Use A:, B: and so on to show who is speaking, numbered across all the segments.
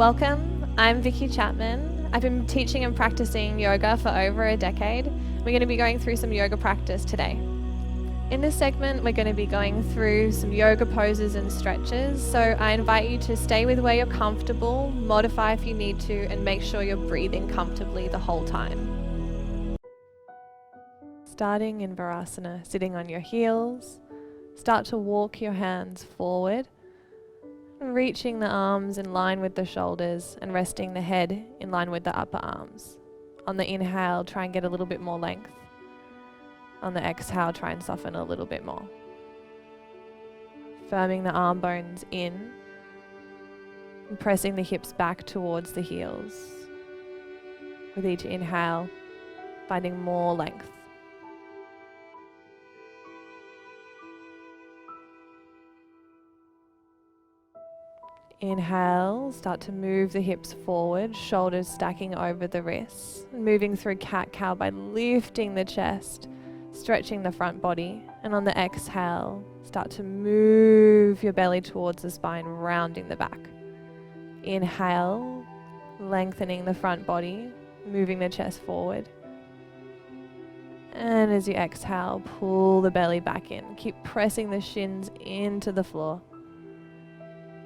A: Welcome, I'm Vicky Chapman. I've been teaching and practicing yoga for over a decade. We're going to be going through some yoga practice today. In this segment, we're going to be going through some yoga poses and stretches, so I invite you to stay with where you're comfortable, modify if you need to, and make sure you're breathing comfortably the whole time. Starting in Virasana, sitting on your heels, start to walk your hands forward, reaching the arms in line with the shoulders and resting the head in line with the upper arms. On the inhale, try and get a little bit more length. On the exhale, try and soften a little bit more. Firming the arm bones in and pressing the hips back towards the heels. With each inhale, finding more length. Inhale, start to move the hips forward, shoulders stacking over the wrists, moving through cat-cow by lifting the chest, stretching the front body, and on the exhale, start to move your belly towards the spine, rounding the back. Inhale, lengthening the front body, moving the chest forward. And as you exhale, pull the belly back in. Keep pressing the shins into the floor.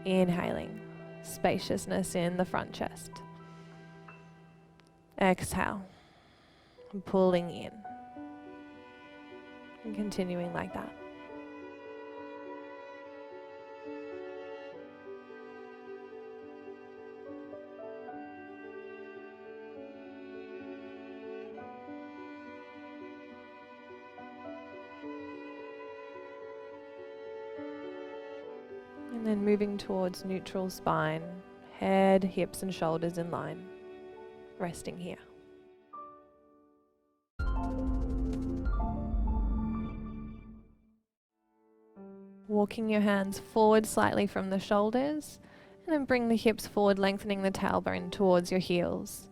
A: Inhaling, spaciousness in the front chest. Exhale, pulling in. And continuing like that. And then moving towards neutral spine, head, hips and shoulders in line, resting here. Walking your hands forward slightly from the shoulders, and then bring the hips forward, lengthening the tailbone towards your heels.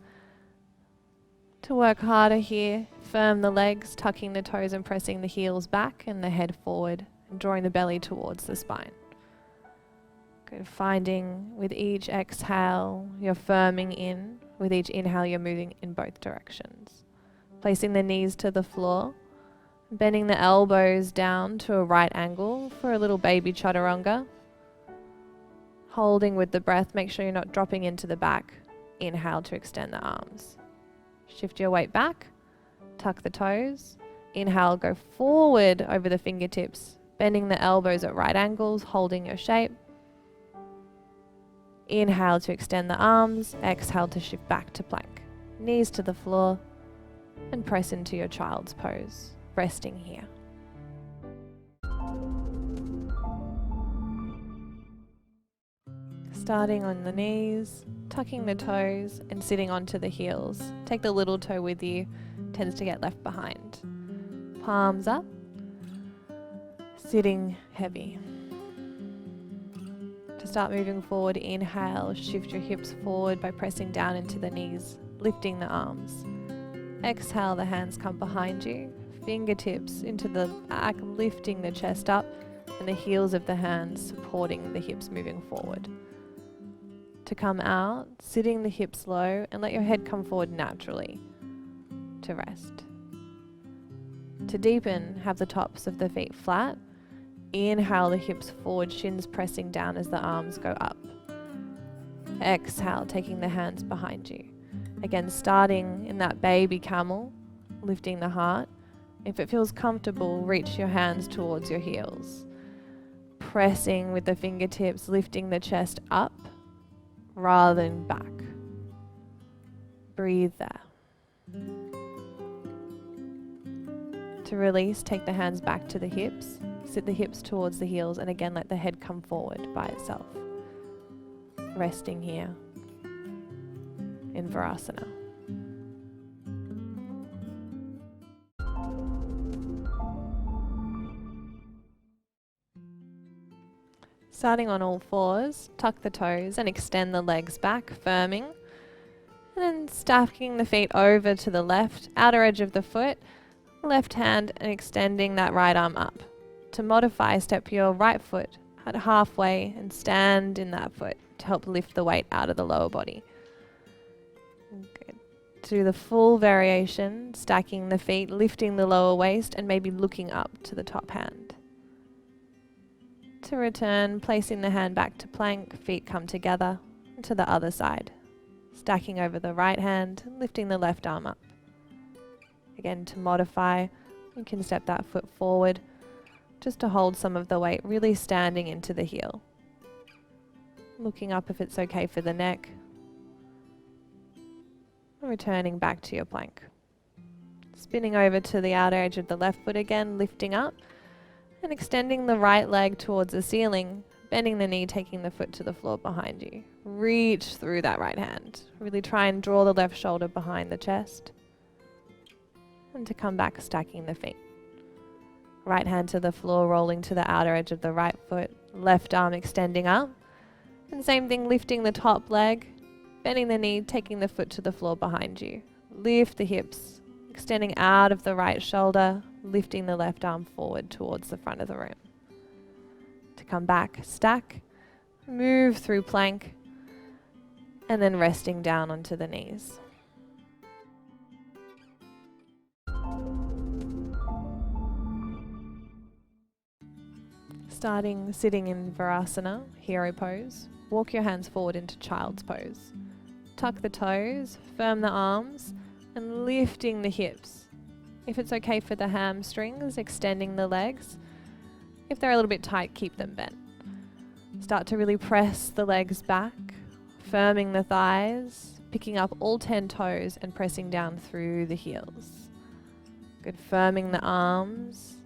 A: To work harder here, firm the legs, tucking the toes and pressing the heels back and the head forward, and drawing the belly towards the spine. Good. Finding with each exhale, you're firming in. With each inhale, you're moving in both directions. Placing the knees to the floor, bending the elbows down to a right angle for a little baby chaturanga. Holding with the breath, make sure you're not dropping into the back. Inhale to extend the arms. Shift your weight back, tuck the toes. Inhale, go forward over the fingertips, bending the elbows at right angles, holding your shape. Inhale to extend the arms, exhale to shift back to plank. Knees to the floor and press into your child's pose, resting here. Starting on the knees, tucking the toes and sitting onto the heels. Take the little toe with you, tends to get left behind. Palms up, sitting heavy. To start moving forward, inhale, shift your hips forward by pressing down into the knees, lifting the arms. Exhale, the hands come behind you, fingertips into the back, lifting the chest up, and the heels of the hands supporting the hips moving forward. To come out, sitting the hips low and let your head come forward naturally to rest. To deepen, have the tops of the feet flat. Inhale the hips forward, shins pressing down as the arms go up. Exhale, taking the hands behind you. Again, starting in that baby camel, lifting the heart. If it feels comfortable, reach your hands towards your heels. Pressing with the fingertips, lifting the chest up rather than back. Breathe there. To release, take the hands back to the hips. Sit the hips towards the heels and again let the head come forward by itself. Resting here in Virasana. Starting on all fours, tuck the toes and extend the legs back, firming. And then stacking the feet over to the left, outer edge of the foot, left hand and extending that right arm up. To modify, step your right foot at halfway and stand in that foot to help lift the weight out of the lower body. Good. Do the full variation, stacking the feet, lifting the lower waist, and maybe looking up to the top hand. To return, placing the hand back to plank, feet come together, and to the other side. Stacking over the right hand, lifting the left arm up. Again, to modify, you can step that foot forward, just to hold some of the weight, really standing into the heel. Looking up if it's okay for the neck. Returning back to your plank. Spinning over to the outer edge of the left foot again, lifting up and extending the right leg towards the ceiling, bending the knee, taking the foot to the floor behind you. Reach through that right hand. Really try and draw the left shoulder behind the chest. And to come back, stacking the feet. Right hand to the floor, rolling to the outer edge of the right foot, left arm extending up. And same thing, lifting the top leg, bending the knee, taking the foot to the floor behind you. Lift the hips, extending out of the right shoulder, lifting the left arm forward towards the front of the room. To come back, stack, move through plank, and then resting down onto the knees. Starting sitting in Virasana, hero pose, walk your hands forward into child's pose. Tuck the toes, firm the arms, and lifting the hips. If it's okay for the hamstrings, extending the legs. If they're a little bit tight, keep them bent. Start to really press the legs back, firming the thighs, picking up all 10 toes and pressing down through the heels. Good, firming the arms,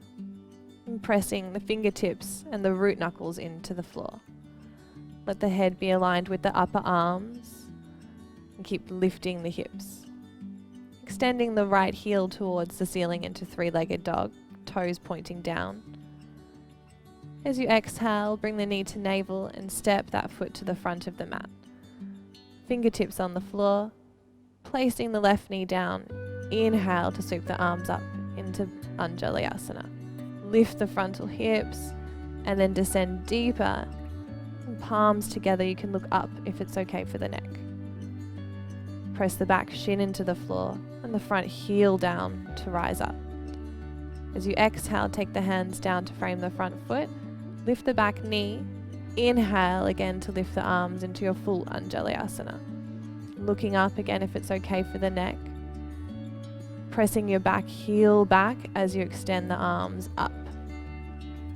A: and pressing the fingertips and the root knuckles into the floor. Let the head be aligned with the upper arms and keep lifting the hips. Extending the right heel towards the ceiling into three-legged dog, toes pointing down. As you exhale, bring the knee to navel and step that foot to the front of the mat. Fingertips on the floor, placing the left knee down. Inhale to sweep the arms up into Anjalayasana. Lift the frontal hips and then descend deeper. And palms together, you can look up if it's okay for the neck. Press the back shin into the floor and the front heel down to rise up. As you exhale, take the hands down to frame the front foot. Lift the back knee. Inhale again to lift the arms into your full Anjalayasana. Looking up again if it's okay for the neck. Pressing your back heel back as you extend the arms up.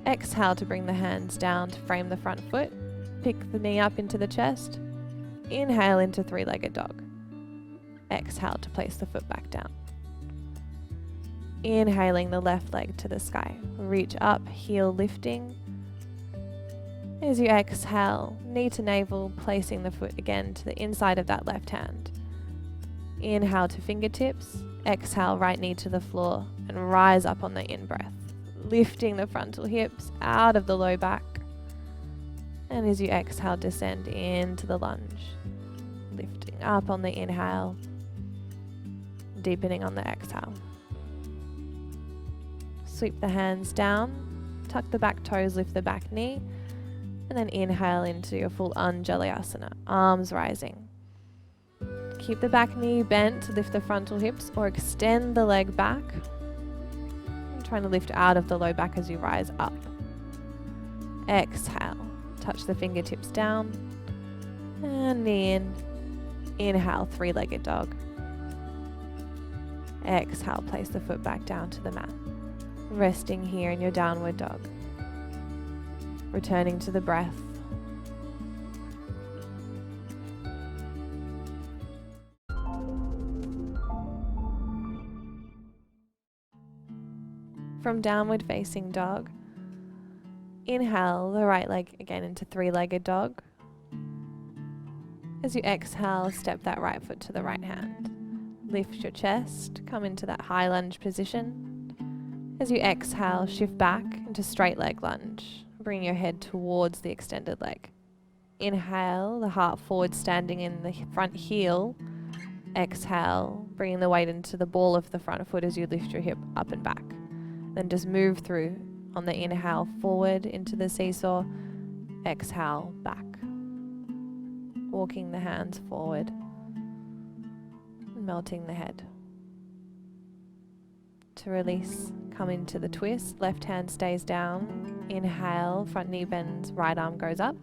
A: Exhale to bring the hands down to frame the front foot. Pick the knee up into the chest. Inhale into three-legged dog. Exhale to place the foot back down. Inhaling the left leg to the sky. Reach up, heel lifting. As you exhale, knee to navel, placing the foot again to the inside of that left hand. Inhale to fingertips. Exhale, right knee to the floor and rise up on the in-breath. Lifting the frontal hips out of the low back. And as you exhale, descend into the lunge. Lifting up on the inhale. Deepening on the exhale. Sweep the hands down. Tuck the back toes, lift the back knee. And then inhale into your full Anjalayasana. Arms rising. Keep the back knee bent to lift the frontal hips or extend the leg back. I'm trying to lift out of the low back as you rise up. Exhale. Touch the fingertips down. And knee in. Inhale, three-legged dog. Exhale, place the foot back down to the mat. Resting here in your downward dog. Returning to the breath. From downward facing dog, inhale the right leg again into three-legged dog. As you exhale, step that right foot to the right hand. Lift your chest, come into that high lunge position. As you exhale, shift back into straight leg lunge. Bring your head towards the extended leg. Inhale, the heart forward, standing in the front heel. Exhale, bringing the weight into the ball of the front foot as you lift your hip up and back. Then just move through on the inhale forward into the seesaw. Exhale, back. walking the hands forward, melting the head. To release, come into the twist, left hand stays down, inhale, front knee bends, right arm goes up.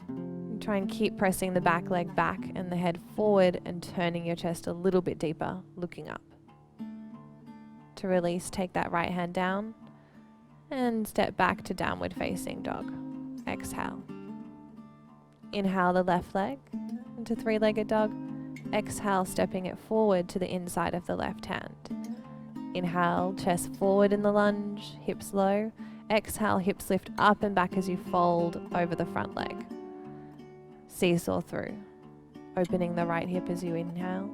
A: And try and keep pressing the back leg back and the head forward and turning your chest a little bit deeper, looking up. To release, take that right hand down and step back to downward facing dog. Exhale. Inhale the left leg into three-legged dog. Exhale, stepping it forward to the inside of the left hand. Inhale, chest forward in the lunge, hips low. Exhale, hips lift up and back as you fold over the front leg. Seesaw through. Opening the right hip as you inhale.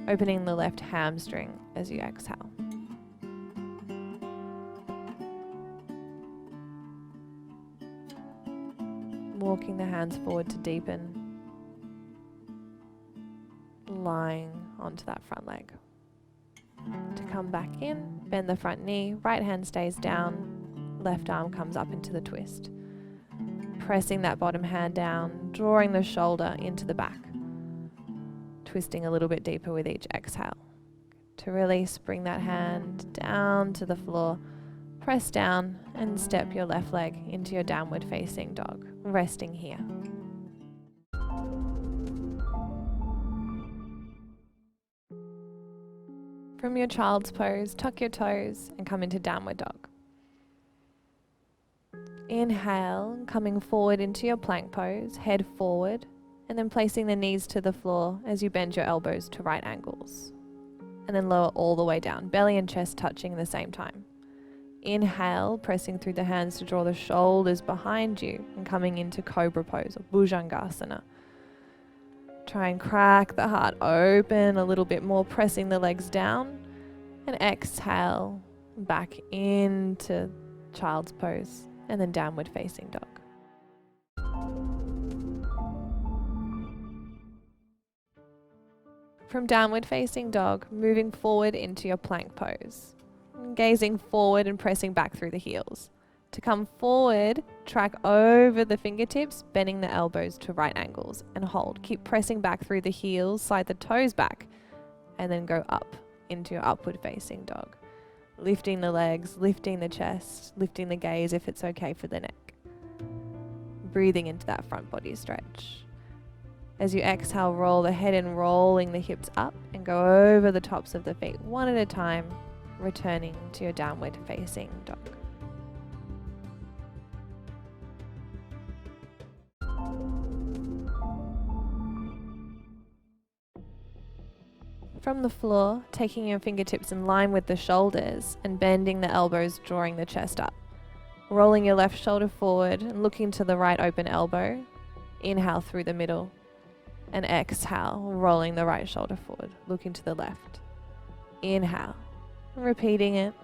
A: Opening the left hamstring as you exhale. Walking the hands forward to deepen. Lying onto that front leg. To come back in, bend the front knee, right hand stays down, left arm comes up into the twist. Pressing that bottom hand down, drawing the shoulder into the back. Twisting a little bit deeper with each exhale. To release, bring that hand down to the floor, press down and step your left leg into your downward facing dog, resting here. From your child's pose, tuck your toes and come into downward dog. Inhale, coming forward into your plank pose, head forward, and then placing the knees to the floor as you bend your elbows to right angles. And then lower all the way down, belly and chest touching at the same time. Inhale, pressing through the hands to draw the shoulders behind you and coming into cobra pose or bhujangasana. Try and crack the heart open a little bit more, pressing the legs down. And exhale, back into child's pose and then downward facing dog. From downward facing dog, moving forward into your plank pose. Gazing forward and pressing back through the heels. To come forward, track over the fingertips, bending the elbows to right angles and hold. Keep pressing back through the heels, slide the toes back, and then go up into your upward facing dog. Lifting the legs, lifting the chest, lifting the gaze if it's okay for the neck. Breathing into that front body stretch. As you exhale, roll the head in, rolling the hips up and go over the tops of the feet one at a time, returning to your downward facing dog. From the floor, taking your fingertips in line with the shoulders and bending the elbows, drawing the chest up. Rolling your left shoulder forward and looking to the right open elbow. Inhale through the middle and exhale, rolling the right shoulder forward, looking to the left. Inhale, repeating it.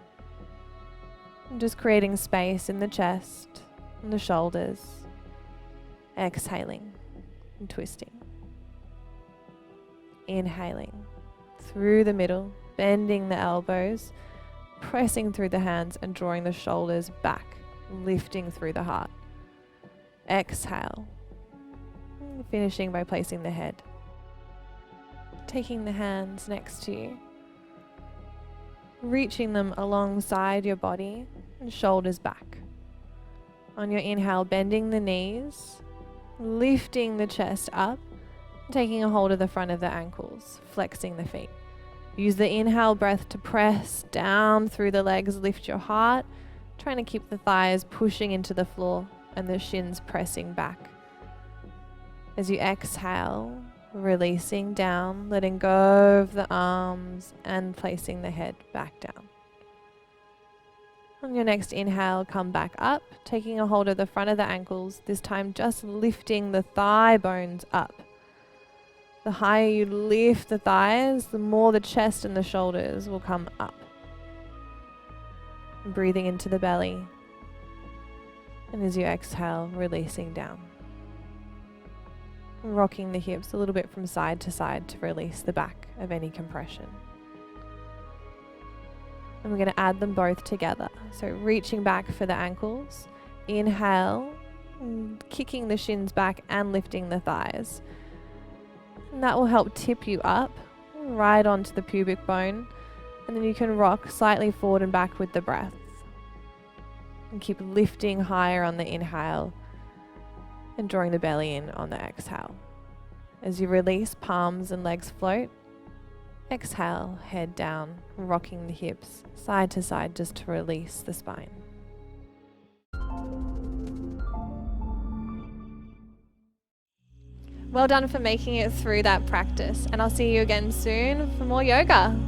A: And just creating space in the chest and the shoulders. Exhaling and twisting. Inhaling through the middle, bending the elbows, pressing through the hands and drawing the shoulders back, lifting through the heart. Exhale, finishing by placing the head. Taking the hands next to you, reaching them alongside your body and shoulders back. On your inhale, bending the knees, lifting the chest up, taking a hold of the front of the ankles, flexing the feet. Use the inhale breath to press down through the legs, lift your heart, trying to keep the thighs pushing into the floor and the shins pressing back. As you exhale, releasing down, letting go of the arms and placing the head back down. On your next inhale, come back up, taking a hold of the front of the ankles, this time just lifting the thigh bones up. The higher you lift the thighs, the more the chest and the shoulders will come up. Breathing into the belly. And as you exhale, releasing down. Rocking the hips a little bit from side to side to release the back of any compression. And we're going to add them both together. So reaching back for the ankles. Inhale, kicking the shins back and lifting the thighs. And that will help tip you up right onto the pubic bone, and then you can rock slightly forward and back with the breath. And keep lifting higher on the inhale and drawing the belly in on the exhale. As you release, palms and legs float. Exhale, head down, rocking the hips side to side just to release the spine. Well done for making it through that practice, and I'll see you again soon for more yoga.